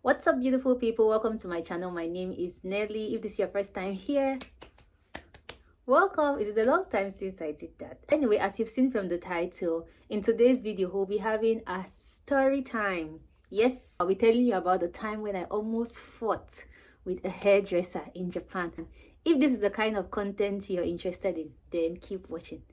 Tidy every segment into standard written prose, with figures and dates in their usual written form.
What's up, beautiful people? Welcome to my channel. My name is Nelly. If this is your first time here, welcome. It is a long time since I did that. Anyway, as you've seen from the title, in today's video we'll be having a story time. Yes, I'll be telling you about the time when I almost fought with a hairdresser in Japan. If this is the kind of content you're interested in, then keep watching.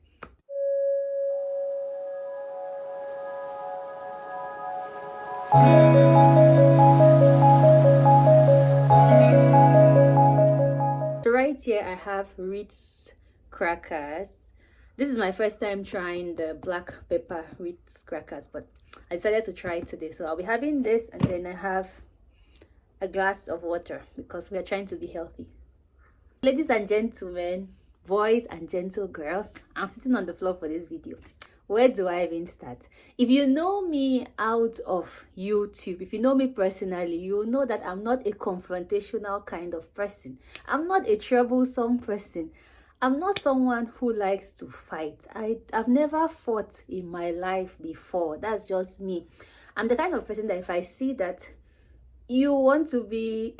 So right here I have Ritz crackers. This is my first time trying the black pepper Ritz crackers, but I decided to try it today. So I'll be having this, and then I have a glass of water because we are trying to be healthy. Ladies and gentlemen, boys and gentle girls, I'm sitting on the floor for this video. Where do I even start? If you know me out of YouTube, if you know me personally, you know that I'm not a confrontational kind of person. I'm not a troublesome person. I'm not someone who likes to fight. I've never fought in my life before. That's just me. I'm the kind of person that if I see that you want to be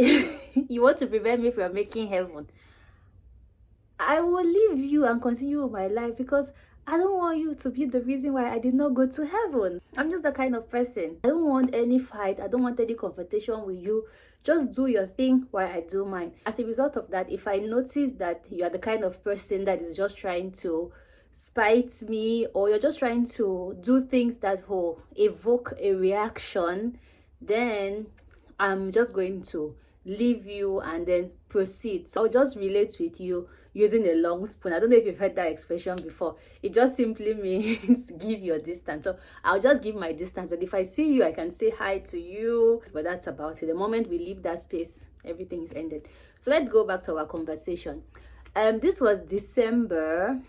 you want to prevent me from making heaven, I will leave you and continue with my life, because I don't want you to be the reason why I did not go to heaven. I'm just the kind of person. I don't want any fight. I don't want any confrontation with you. Just do your thing while I do mine. As a result of that, if I notice that you are the kind of person that is just trying to spite me, or you're just trying to do things that will evoke a reaction, then I'm just going to leave you and then proceed. So I'll just relate with you using a long spoon. I don't know if you've heard that expression before. It just simply means give your distance. So I'll just give my distance, but if I see you, I can say hi to you, but that's about it. The moment we leave that space, everything is ended. So let's go back to our conversation. This was December.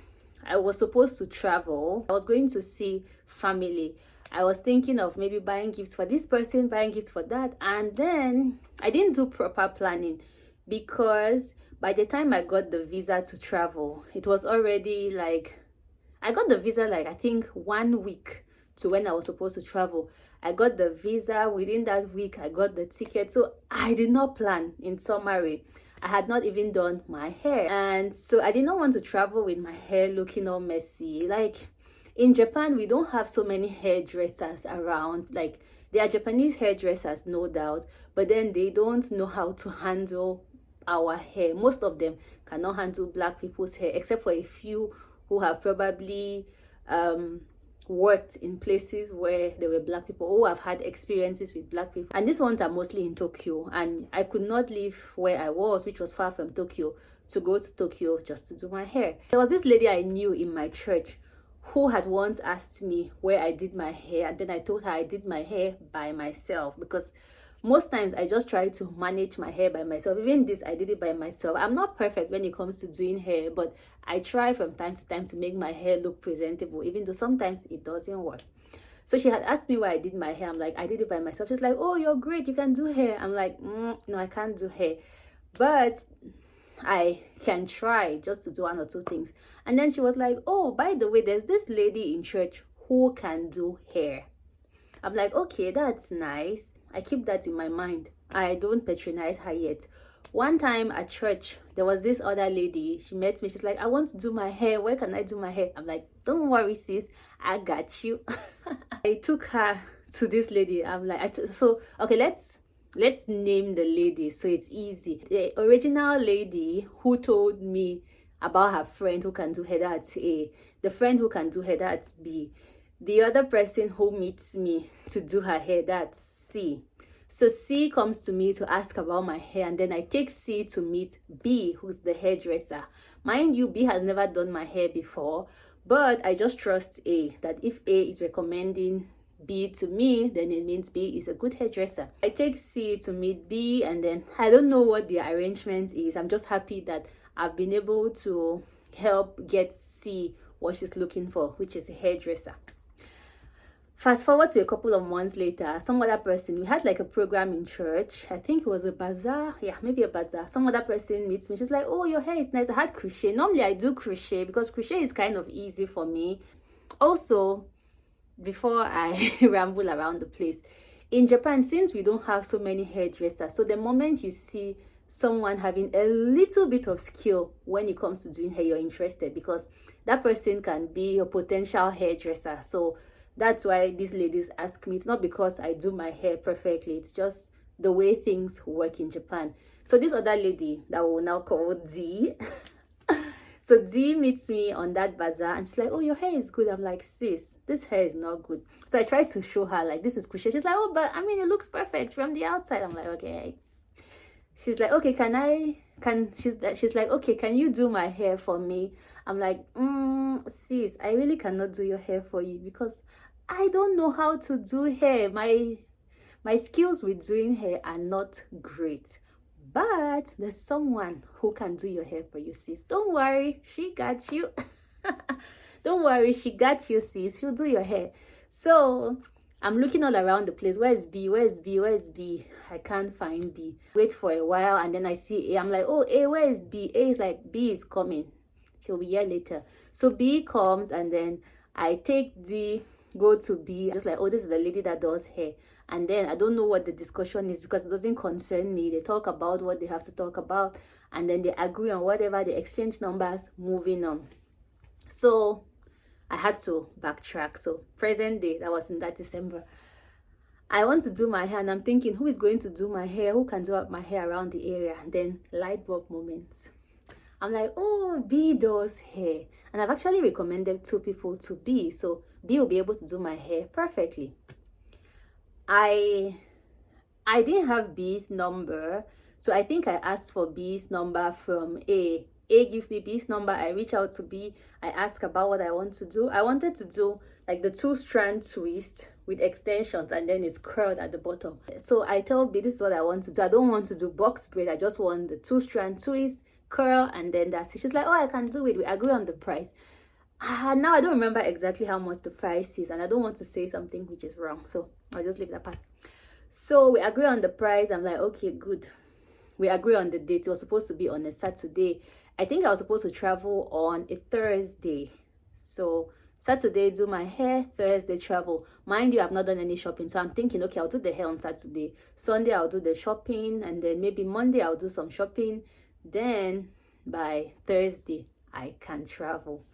I was supposed to travel. I was going to see family. I was thinking of maybe buying gifts for this person, buying gifts for that, and then I didn't do proper planning, because by the time I got the visa to travel, it was already like, I got the visa like I think 1 week to when I was supposed to travel. I got the visa, within that week I got the ticket. So I did not plan. In summary, I had not even done my hair, and so I did not want to travel with my hair looking all messy. Like, in Japan, we don't have so many hairdressers around. Like, there are Japanese hairdressers, no doubt, but then they don't know how to handle our hair. Most of them cannot handle black people's hair, except for a few who have probably worked in places where there were black people, who have had experiences with black people. And these ones are mostly in Tokyo, and I could not leave where I was, which was far from Tokyo, to go to Tokyo just to do my hair. There was this lady I knew in my church who had once asked me where I did my hair, and then I told her I did my hair by myself, because most times I just try to manage my hair by myself. Even this, I did it by myself. I'm not perfect when it comes to doing hair, but I try from time to time to make my hair look presentable, even though sometimes it doesn't work. So she had asked me why I did my hair. I'm like, I did it by myself. She's like, oh, you're great, you can do hair. I'm like, no, I can't do hair, but I can try just to do one or two things. And then she was like, oh, by the way, there's this lady in church who can do hair. I'm like, okay, that's nice. I keep that in my mind. I don't patronize her yet. One time at church, there was this other lady. She met me. She's like, I want to do my hair. Where can I do my hair? I'm like, don't worry, sis, I got you. I took her to this lady. I'm like, so okay, let's name the lady so it's easy. The original lady who told me about her friend who can do hair, that's A. The friend who can do hair, that's B. The other person who meets me to do her hair, that's C. So C comes to me to ask about my hair, and then I take C to meet B, who's the hairdresser. Mind you, B has never done my hair before, but I just trust A, that if A is recommending B to me, then it means B is a good hairdresser. I take C to meet B, and then I don't know what the arrangement is. I'm just happy that I've been able to help get C what she's looking for, which is a hairdresser. Fast forward to a couple of months later, some other person, we had like a program in church. I think it was a bazaar. Yeah, maybe a bazaar. Some other person meets me. She's like, oh, your hair is nice. I had crochet. Normally I do crochet because crochet is kind of easy for me. Also, before I ramble around the place, In Japan, since we don't have so many hairdressers, so the moment you see someone having a little bit of skill when it comes to doing hair, you're interested, because that person can be a potential hairdresser. So that's why these ladies ask me. It's not because I do my hair perfectly, it's just the way things work in Japan. So this other lady that we'll now call D, so D meets me on that bazaar and she's like, oh, your hair is good. I'm like, sis, this hair is not good. So I tried to show her, like, this is crucial. She's like, oh, but I mean, it looks perfect from the outside. I'm like, okay. She's like, okay, she's like, okay, can you do my hair for me? I'm like, sis, I really cannot do your hair for you because I don't know how to do hair. My skills with doing hair are not great. But there's someone who can do your hair for you, sis. Don't worry, she got you. Don't worry, she got you, sis. She'll do your hair. So I'm looking all around the place. Where's B? Where's B? Where's B? I can't find B. Wait for a while and then I see A. I'm like, oh, A, where is B? A is like, B is coming. She'll be here later. So B comes and then I take D, go to B. Just like, oh, this is the lady that does hair. And then I don't know what the discussion is because it doesn't concern me. They talk about what they have to talk about and then they agree on whatever, they exchange numbers, moving on. So I had to backtrack. So present day, that was in that December. I want to do my hair and I'm thinking, who is going to do my hair? Who can do up my hair around the area? And then light bulb moments. I'm like, oh, B does hair. And I've actually recommended 2 people to B. So B will be able to do my hair perfectly. I didn't have B's number. So I think I asked for B's number from A. A gives me B's number. I reach out to B. I ask about what I want to do. I wanted to do like the 2-strand twist with extensions and then it's curled at the bottom. So I tell B, this is what I want to do. I don't want to do box braid. I just want the 2-strand twist, curl, and then that's it. She's like, oh, I can do it. We agree on the price. Now I don't remember exactly how much the price is and I don't want to say something which is wrong. So I'll just leave that part. So we agree on the price. I'm like, okay, good. We agree on the date. It was supposed to be on a Saturday. I think I was supposed to travel on a Thursday. So Saturday, do my hair. Thursday, travel. Mind you, I've not done any shopping. So I'm thinking, okay, I'll do the hair on Saturday. Sunday, I'll do the shopping. And then maybe Monday, I'll do some shopping. Then by Thursday, I can travel.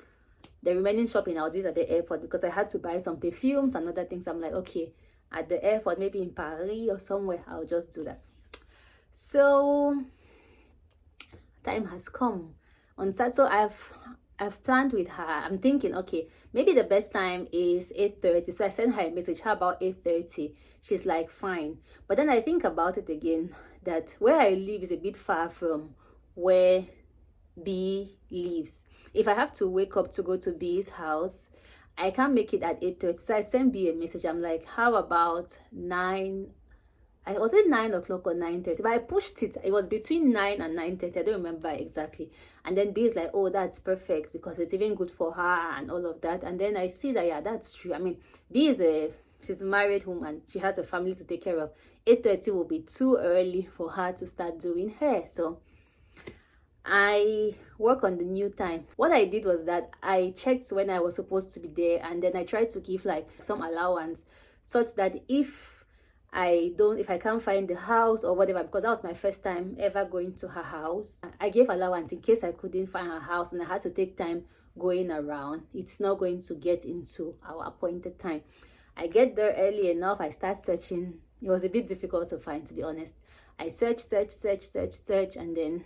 The remaining shopping, I'll do it at the airport because I had to buy some perfumes and other things. I'm like, okay, at the airport, maybe in Paris or somewhere, I'll just do that. So time has come. On Saturday, I've planned with her. I'm thinking, okay, maybe the best time is 8:30. So I sent her a message, how about 8:30? She's like, fine. But then I think about it again, that where I live is a bit far from where B lives. If I have to wake up to go to B's house, I can't make it at 8:30. So I sent B a message. I'm like, how about 9? Was it 9 o'clock or 9:30? But I pushed it. It was between 9 and 9:30. I don't remember exactly. And then B is like, oh, that's perfect because it's even good for her and all of that. And then I see that, yeah, that's true. I mean, B is she's a married woman. She has a family to take care of. 8:30 will be too early for her to start doing hair. So I work on the new time. What I did was that I checked when I was supposed to be there and then I tried to give like some allowance such that if I can't find the house or whatever, because that was my first time ever going to her house, I gave allowance in case I couldn't find her house and I had to take time going around. It's not going to get into our appointed time. I get there early enough. I start searching. It was a bit difficult to find, to be honest. I search, and then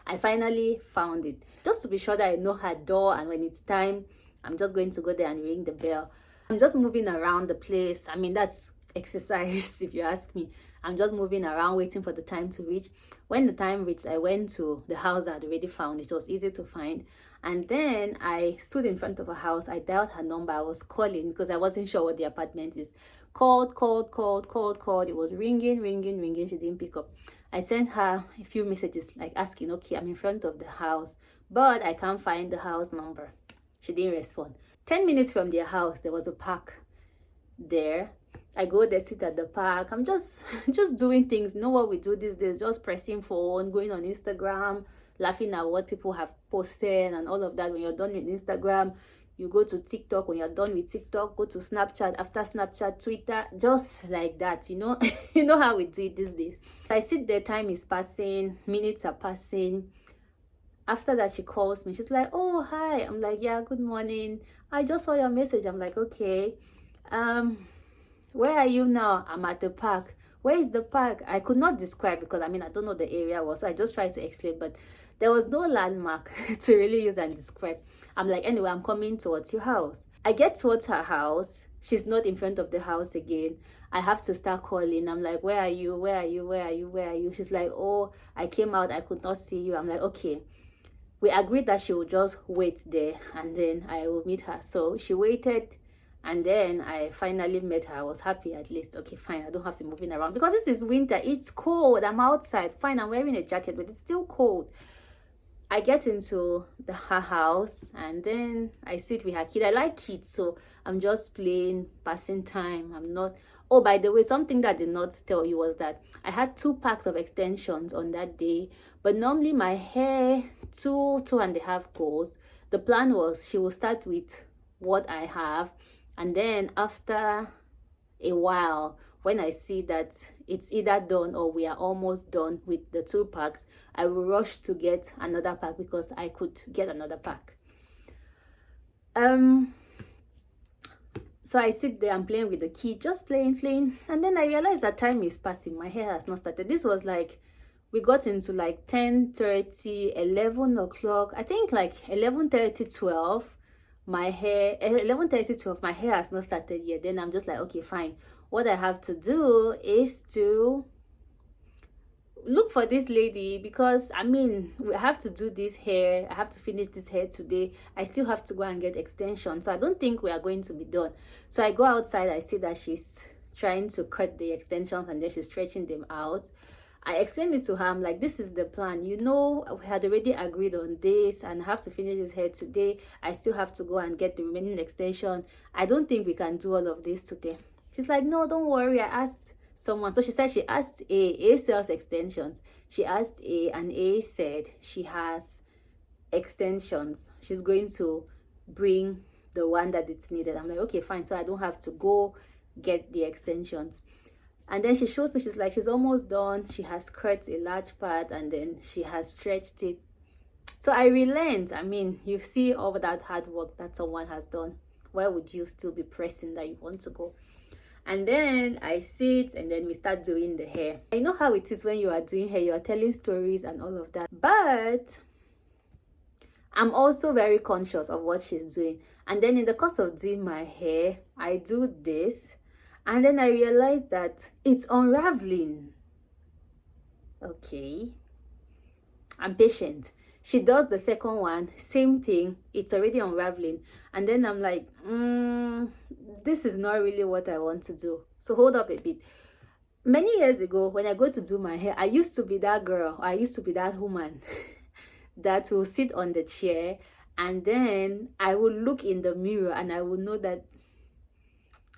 I finally found it. Just to be sure that I know her door, and when it's time, I'm just going to go there and ring the bell. I'm just moving around the place. I mean, that's exercise if you ask me. I'm just moving around waiting for the time to reach. When the time reached, I went to the house I had already found. It was easy to find. And then I stood in front of a house. I dialed her number. I was calling because I wasn't sure what the apartment is. Called. It was ringing. She didn't pick up. I sent her a few messages like asking, okay, I'm in front of the house, but I can't find the house number. She didn't respond. 10 minutes from their house, there was a park there. I go there, sit at the park. I'm just doing things. You know what we do these days? Just pressing phone, going on Instagram, laughing at what people have posted and all of that. When you're done with Instagram, you go to TikTok. When you're done with TikTok, go to Snapchat. After Snapchat, Twitter, just like that, you know. You know how we do it these days. I sit there, time is passing, minutes are passing. After that, she calls me. She's like, oh, hi. I'm like, yeah, good morning. I just saw your message. I'm like, okay. Where are you now? I'm at the park. Where is the park? I could not describe because, I mean, I don't know the area was. So I just tried to explain, but there was no landmark to really use and describe. I'm like, anyway, I'm coming towards your house. I get towards her house. She's not in front of the house again. I have to start calling. I'm like, where are you? Where are you? Where are you? Where are you? She's like, oh, I came out. I could not see you. I'm like, okay. We agreed that she would just wait there and then I will meet her. So she waited and then I finally met her. I was happy at least. Okay, fine. I don't have to move around because this is winter. It's cold. I'm outside. Fine, I'm wearing a jacket, but it's still cold. I get into her house and then I sit with her kid. I like kids, so I'm just playing, passing time. I'm not... Oh, by the way, something that I did not tell you was that I had 2 packs of extensions on that day. But normally my hair, 2.5 goes. The plan was she will start with what I have. And then after a while, when I see that it's either done or we are almost done with the 2 packs, I will rush to get another pack because I could get another pack. So I sit there and playing with the kid, just playing. And then I realized that time is passing. My hair has not started. This was like, we got into like 10:30, 11 o'clock. I think like 11:30, 12. My hair, 11:30, 12. My hair has not started yet. Then I'm just like, okay, fine. What I have to do is to look for this lady because I mean we have to do this hair. I have to finish this hair today. I still have to go and get extensions, so I don't think we are going to be done. So I go outside. I see that she's trying to cut the extensions and then she's stretching them out. I explained it to her. I'm like, this is the plan, you know, we had already agreed on this and I have to finish this hair today. I still have to go and get the remaining extension. I don't think we can do all of this today. She's like, no, don't worry, I asked someone. So she said she asked A sells extensions. She asked A and A said she has extensions. She's going to bring the one that it's needed. I'm like, okay, fine. So I don't have to go get the extensions. And then she shows me, she's like, she's almost done. She has cut a large part and then she has stretched it. So I relent. I mean, you see all that hard work that someone has done. Why would you still be pressing that you want to go? And then I sit and then we start doing the hair. I know how it is when you are doing hair. You are telling stories and all of that. But I'm also very conscious of what she's doing. And then in the course of doing my hair, I do this. And then I realized that it's unraveling. Okay. I'm patient. She does the second one, same thing. It's already unraveling. And then I'm like, this is not really what I want to do. So hold up a bit. Many years ago, when I go to do my hair, I used to be that girl. I used to be that woman that will sit on the chair. And then I will look in the mirror and I will know that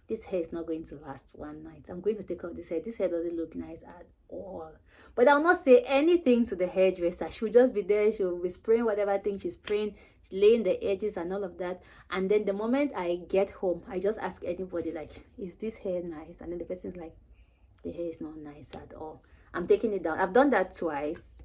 this hair is not going to last one night. I'm going to take off this hair. This hair doesn't look nice at all. But I'll not say anything to the hairdresser. She'll just be there. She'll be spraying whatever thing she's spraying, laying the edges and all of that. And then the moment I get home, I just ask anybody like, is this hair nice? And then the person's like, the hair is not nice at all. I'm taking it down. I've done that twice.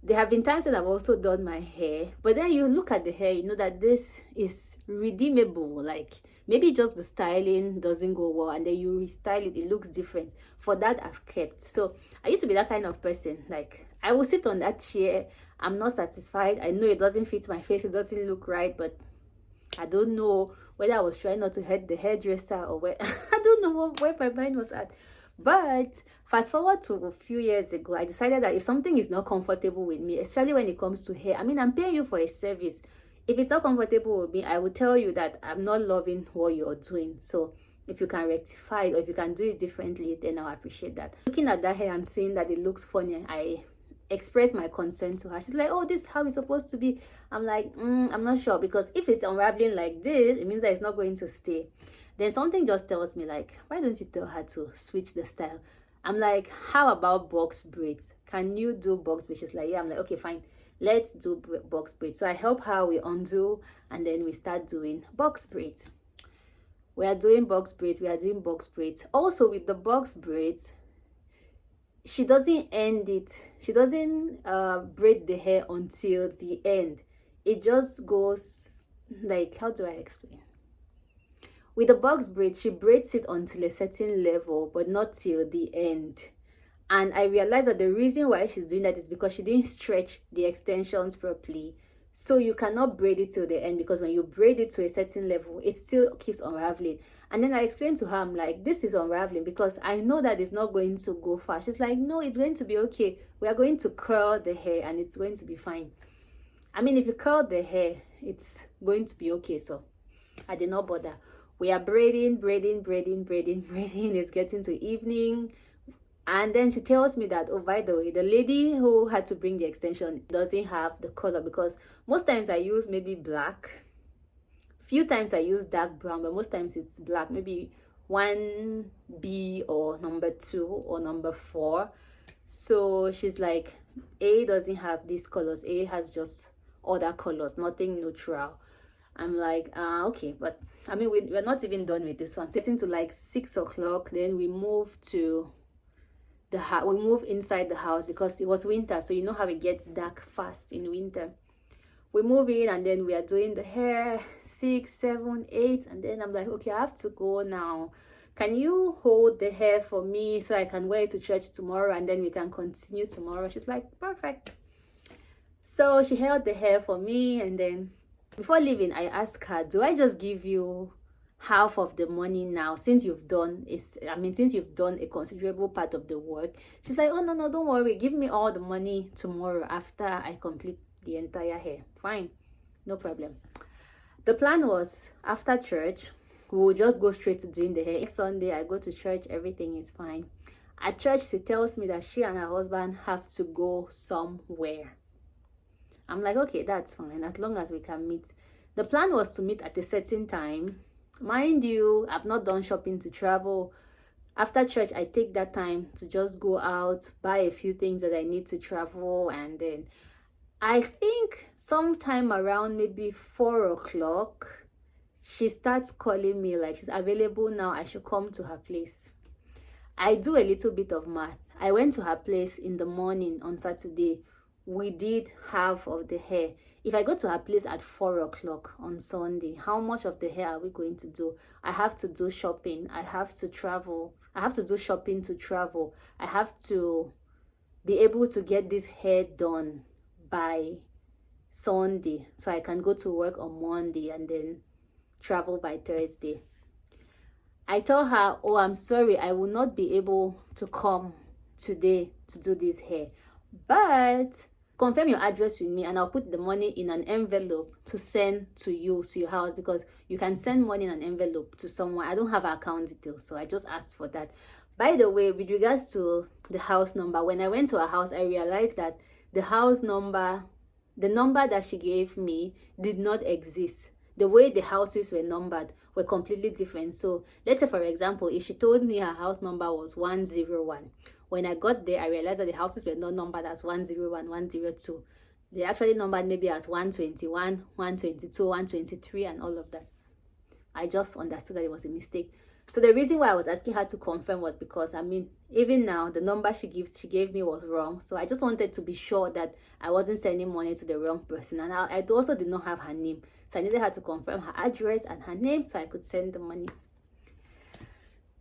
There have been times that I've also done my hair. But then you look at the hair, you know that this is redeemable. Like, maybe just the styling doesn't go well and then you restyle it, it looks different. For that, I've kept. So I used to be that kind of person. Like, I will sit on that chair. I'm not satisfied. I know it doesn't fit my face. It doesn't look right. But I don't know whether I was trying not to hurt the hairdresser or where. I don't know where my mind was at. But fast forward to a few years ago, I decided that if something is not comfortable with me, especially when it comes to hair, I mean, I'm paying you for a service. If it's not comfortable with me, I will tell you that I'm not loving what you're doing. So if you can rectify it or if you can do it differently, then I'll appreciate that. Looking at that hair and seeing that it looks funny, I expressed my concern to her. She's like, oh, this is how it's supposed to be. I'm like, I'm not sure, because if it's unraveling like this, it means that it's not going to stay. Then something just tells me like, why don't you tell her to switch the style? I'm like, how about box braids? Can you do box braids? She's like, yeah. I'm like, okay, fine. let's do box braids. So I help her, we undo, and then we start doing box braids. We are doing box braids. Also, with the box braids, she doesn't end it. She doesn't braid the hair until the end. It just goes like, how do I explain? With the box braid, she braids it until a certain level, but not till the end. And I realized that the reason why she's doing that is because she didn't stretch the extensions properly. So you cannot braid it till the end, because when you braid it to a certain level, it still keeps unraveling. And then I explained to her, I'm like, this is unraveling because I know that it's not going to go far. She's like, no, it's going to be okay. We are going to curl the hair and it's going to be fine. I mean, if you curl the hair, it's going to be okay. So I did not bother. We are braiding. It's getting to evening. And then she tells me that, oh, by the way, the lady who had to bring the extension doesn't have the color, because most times I use maybe black. Few times I use dark brown, but most times it's black. Maybe 1B or number 2 or number 4. So she's like, A doesn't have these colors. A has just other colors, nothing neutral. I'm like, okay, but I mean, we're not even done with this one. So getting to like 6 o'clock, then we move to the house. We move inside the house because it was winter, so you know how it gets dark fast in winter. We move in and then we are doing the hair, 6, 7, 8, and then I'm like, okay, I have to go now. Can you hold the hair for me so I can wear it to church tomorrow and then we can continue tomorrow? She's like, perfect. So she held the hair for me, and then before leaving, I asked her, do I just give you half of the money now, since you've done a considerable part of the work? She's like, oh no, don't worry, give me all the money tomorrow after I complete the entire hair. Fine, no problem. The plan was, after church, we will just go straight to doing the hair. Next Sunday I go to church, everything is fine. At church, she tells me that she and her husband have to go somewhere. I'm like, okay, that's fine, as long as we can meet. The plan was to meet at a certain time. Mind you, I've not done shopping to travel. After church, I take that time to just go out, buy a few things that I need to travel, and then I think sometime around maybe 4 o'clock, she starts calling me like she's available now, I should come to her place. I do a little bit of math. I went to her place in the morning on Saturday. We did half of the hair. If I go to her place at 4 o'clock on Sunday, how much of the hair are we going to do? I have to do shopping. I have to travel. I have to do shopping to travel. I have to be able to get this hair done by Sunday so I can go to work on Monday and then travel by Thursday. I told her, oh, I'm sorry, I will not be able to come today to do this hair, but confirm your address with me and I'll put the money in an envelope to send to you, to your house, because you can send money in an envelope to someone. I don't have her account details, so I just asked for that. By the way, with regards to the house number, when I went to her house, I realized that the house number, the number that she gave me, did not exist. The way the houses were numbered were completely different. So let's say, for example, if she told me her house number was 101, when I got there, I realized that the houses were not numbered as 101, 102. They actually numbered maybe as 121, 122, 123, and all of that. I just understood that it was a mistake. So the reason why I was asking her to confirm was because, I mean, even now, the number she gave me was wrong. So I just wanted to be sure that I wasn't sending money to the wrong person. And I also did not have her name. So I needed her to confirm her address and her name so I could send the money.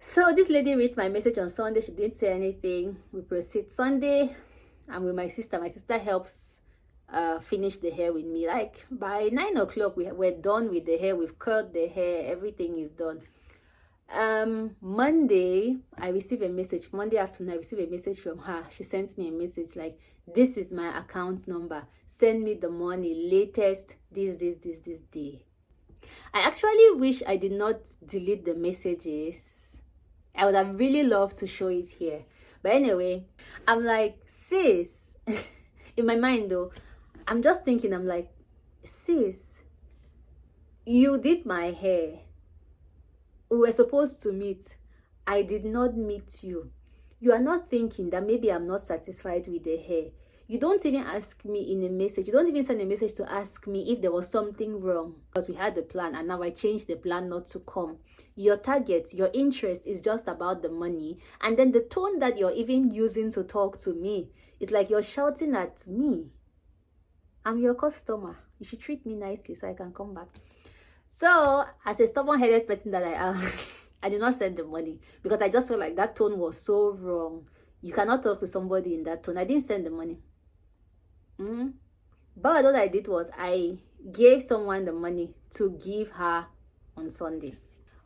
So this lady reads my message on Sunday. She didn't say anything. We proceed Sunday. I'm with my sister. My sister helps finish the hair with me. Like by 9 o'clock, we're done with the hair. We've curled the hair. Everything is done. Monday, I receive a message. Monday afternoon, I receive a message from her. She sends me a message like, this is my account number. Send me the money latest this day. I actually wish I did not delete the messages. I would have really loved to show it here. But anyway, I'm like, sis, in my mind though, I'm just thinking, I'm like, sis, you did my hair. We were supposed to meet. I did not meet you. You are not thinking that maybe I'm not satisfied with the hair. You don't even ask me in a message. You don't even send a message to ask me if there was something wrong, because we had the plan and now I changed the plan not to come. Your target, your interest is just about the money, and then the tone that you're even using to talk to me, it's like you're shouting at me. I'm your customer. You should treat me nicely so I can come back. So, as a stubborn-headed person that I am, I did not send the money because I just felt like that tone was so wrong. You cannot talk to somebody in that tone. I didn't send the money. But what I did was I gave someone the money to give her on Sunday.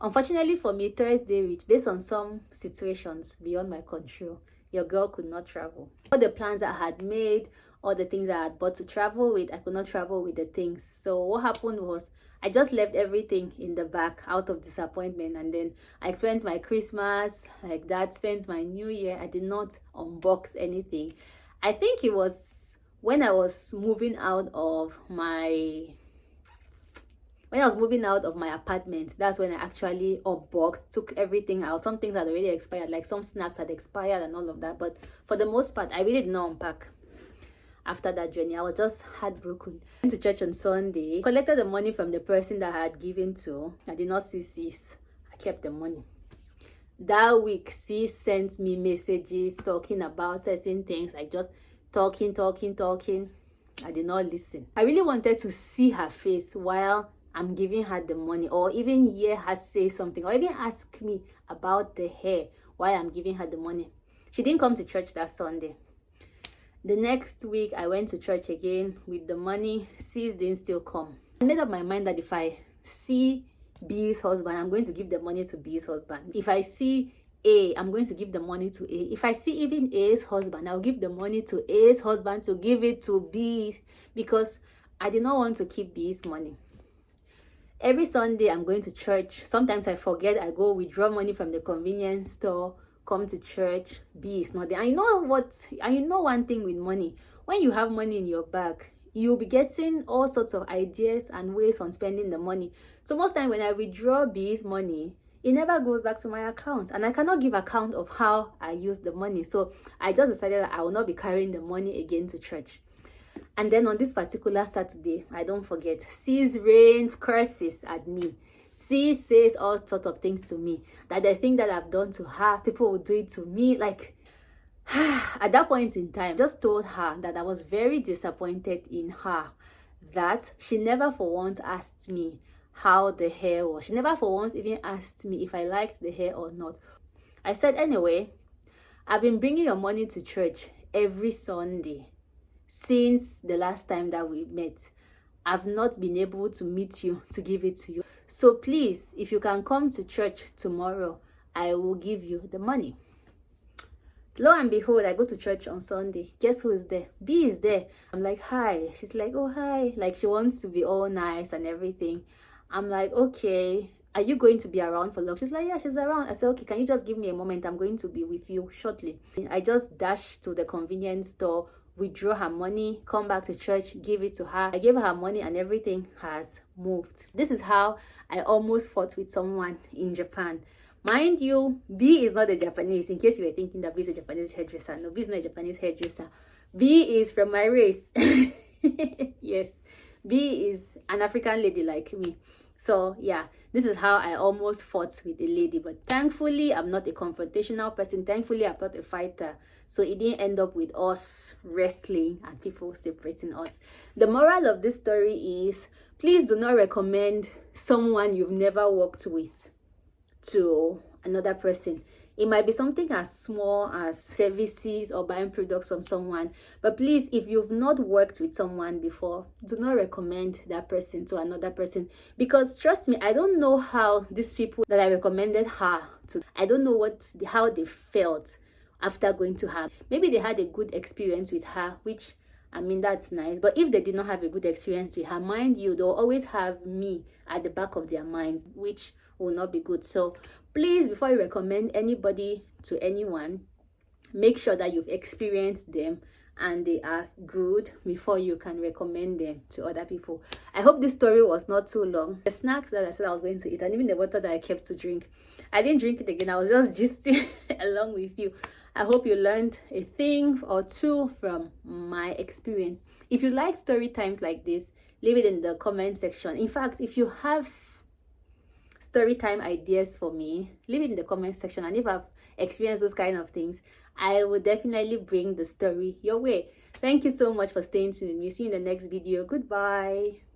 Unfortunately for me, Thursday reached based on some situations beyond my control. Your girl could not travel. All the plans I had made, all the things I had bought to travel with, I could not travel with the things. So what happened was I just left everything in the back out of disappointment, and then I spent my Christmas like that, spent my New Year. I did not unbox anything. I think it was when I was moving out of my apartment, that's when I actually unboxed, took everything out. Some things had already expired, like some snacks had expired and all of that. But for the most part, I really did not unpack. After that journey, I was just heartbroken. Went to church on Sunday, collected the money from the person that I had given to. I did not see sis. I kept the money. That week, sis sent me messages talking about certain things, like just talking. I did not listen. I really wanted to see her face while I'm giving her the money, or even hear her say something, or even ask me about the hair while I'm giving her the money. She didn't come to church that Sunday. The next week, I went to church again with the money. Sis didn't still come. I made up my mind that if I see B's husband, I'm going to give the money to B's husband. If I see A, I'm going to give the money to A. If I see even A's husband, I'll give the money to A's husband to give it to B, because I did not want to keep B's money. Every Sunday, I'm going to church. Sometimes I forget. I go withdraw money from the convenience store, come to church. B is not there. And you know what? And you know one thing with money, when you have money in your bag, you'll be getting all sorts of ideas and ways on spending the money. So most time when I withdraw B's money, it never goes back to my account, and I cannot give account of how I use the money. So I just decided that I will not be carrying the money again to church. And then on this particular Saturday, I don't forget, sis rains curses at me. Sis says all sorts of things to me, that the thing that I've done to her, people will do it to me. Like, at that point in time, just told her that I was very disappointed in her, that she never for once asked me how the hair was. She never for once even asked me if I liked the hair or not. I said, anyway, I've been bringing your money to church every Sunday since the last time that we met. I've not been able to meet you to give it to you. So please, if you can come to church tomorrow, I will give you the money. Lo and behold, I go to church on Sunday. Guess who is there? B is there. I'm like, hi. She's like, oh, hi. Like, she wants to be all nice and everything. I'm like, okay, are you going to be around for long? She's like, yeah, she's around. I said, okay, can you just give me a moment? I'm going to be with you shortly. I just dashed to the convenience store, withdraw her money, come back to church, give it to her. I gave her money and everything has moved. This is how I almost fought with someone in Japan. Mind you, B is not a Japanese, in case you were thinking that B is a Japanese hairdresser. No, B is not a Japanese hairdresser. B is from my race. Yes, B is an African lady like me. So yeah, this is how I almost fought with a lady. But thankfully, I'm not a confrontational person. Thankfully, I'm not a fighter. So it didn't end up with us wrestling and people separating us. The moral of this story is, please do not recommend someone you've never worked with to another person. It might be something as small as services or buying products from someone. But please, if you've not worked with someone before, do not recommend that person to another person. Because trust me, I don't know how these people that I recommended her to, I don't know how they felt after going to her. Maybe they had a good experience with her, which, I mean, that's nice. But if they did not have a good experience with her, mind you, they'll always have me at the back of their minds, which will not be good. So please, before you recommend anybody to anyone, make sure that you've experienced them and they are good before you can recommend them to other people. I hope this story was not too long. The snacks that I said I was going to eat, and even the water that I kept to drink, I didn't drink it again. I was just gisting along with you. I hope you learned a thing or two from my experience. If you like story times like this, leave it in the comment section. In fact, if you have story time ideas for me, leave it in the comment section. And if I've experienced those kind of things, I will definitely bring the story your way. Thank you so much for staying tuned with me. See you in the next video. Goodbye.